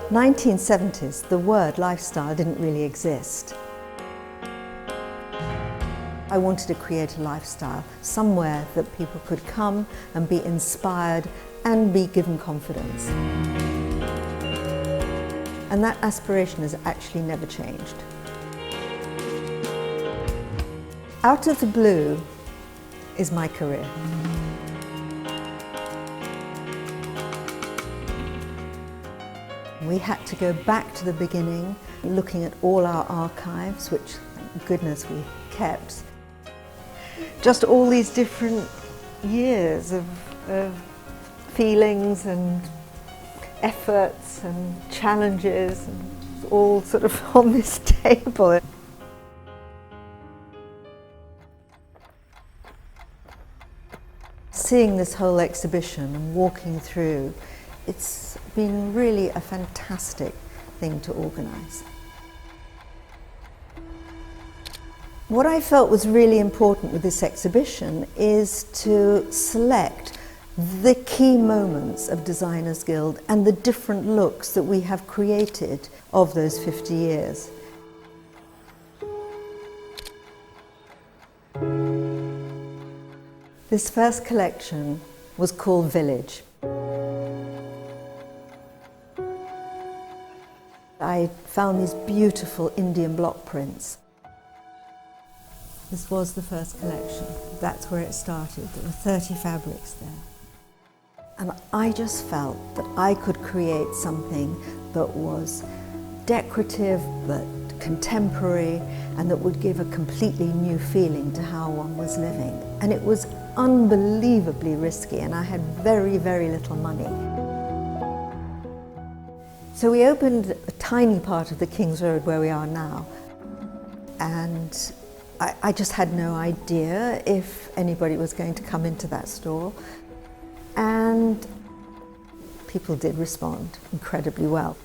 1970s, the word lifestyle didn't really exist. I wanted to create a lifestyle, somewhere that people could come and be inspired and be given confidence. And that aspiration has actually never changed. Out of the blue is my career. We had to go back to the beginning, looking at all our archives, which, thank goodness, we kept. Just all these different years of feelings and efforts and challenges, and all sort of on this table. Seeing this whole exhibition and walking through, it's been really a fantastic thing to organise. What I felt was really important with this exhibition is to select the key moments of Designers Guild and the different looks that we have created of those 50 years. This first collection was called Village. I found these beautiful Indian block prints. This was the first collection. That's where it started. There were 30 fabrics there. And I just felt that I could create something that was decorative, but contemporary, and that would give a completely new feeling to how one was living. And it was unbelievably risky, and I had very, very little money. So we opened a tiny part of the King's Road where we are now, and I just had no idea if anybody was going to come into that store, and people did respond incredibly well.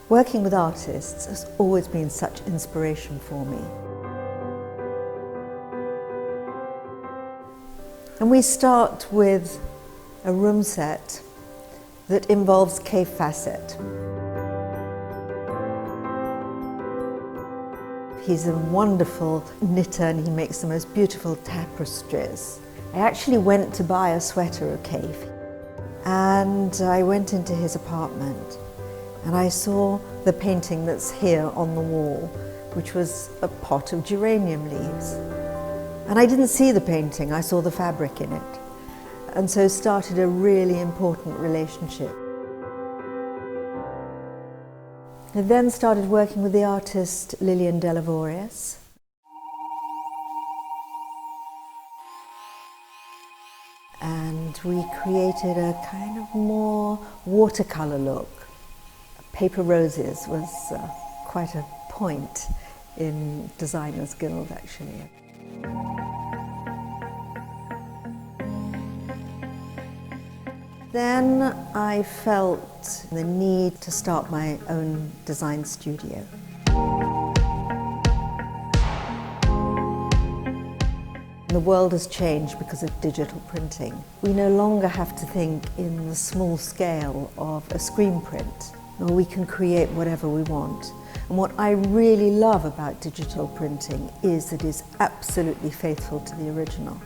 Working with artists has always been such inspiration for me. And we start with a room set that involves cave facet. He's a wonderful knitter and he makes the most beautiful tapestries. I actually went to buy a sweater of Cave, and I went into his apartment and I saw the painting that's here on the wall, which was a pot of geranium leaves. And I didn't see the painting, I saw the fabric in it. And so started a really important relationship. I then started working with the artist Lillian Delavorius. And we created a kind of more watercolour look. Paper Roses was quite a point in Designers Guild, actually. Then I felt the need to start my own design studio. The world has changed because of digital printing. We no longer have to think in the small scale of a screen print. We can create whatever we want. And what I really love about digital printing is that it's absolutely faithful to the original.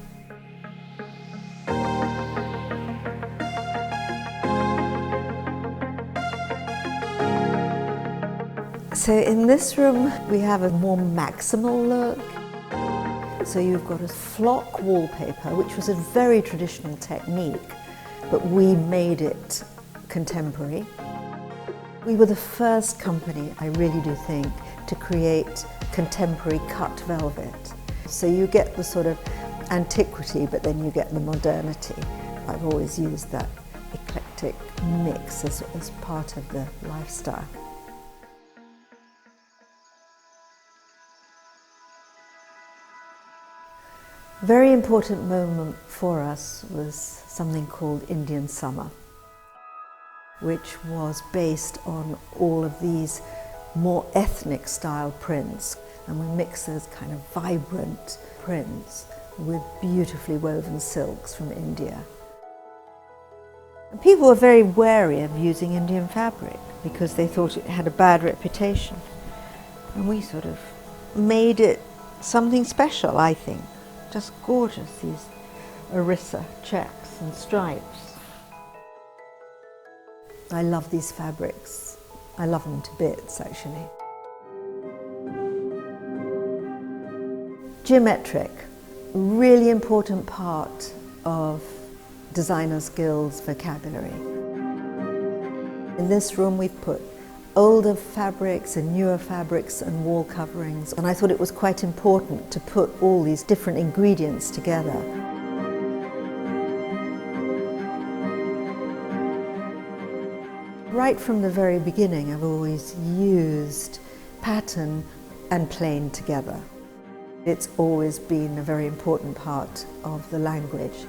So in this room we have a more maximal look. So you've got a flock wallpaper, which was a very traditional technique, but we made it contemporary. We were the first company, I really do think, to create contemporary cut velvet. So you get the sort of antiquity, but then you get the modernity. I've always used that eclectic mix as part of the lifestyle. A very important moment for us was something called Indian Summer, which was based on all of these more ethnic style prints. And we mix those kind of vibrant prints with beautifully woven silks from India. And people were very wary of using Indian fabric because they thought it had a bad reputation. And we sort of made it something special, I think. Just gorgeous, these orissa checks and stripes. I love these fabrics. I love them to bits, actually. Geometric, really important part of Designers Guild's vocabulary. In this room we've put older fabrics and newer fabrics and wall coverings, and I thought it was quite important to put all these different ingredients together. Right from the very beginning, I've always used pattern and plain together. It's always been a very important part of the language.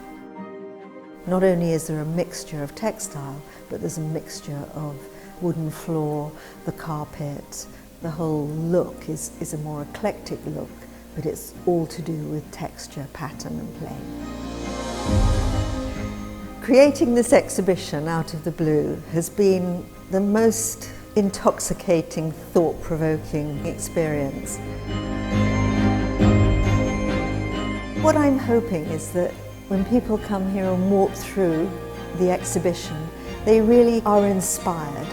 Not only is there a mixture of textile, but there's a mixture of wooden floor, the carpet. The whole look is a more eclectic look, but it's all to do with texture, pattern and plain. Creating this exhibition out of the blue has been the most intoxicating, thought-provoking experience. What I'm hoping is that when people come here and walk through the exhibition, they really are inspired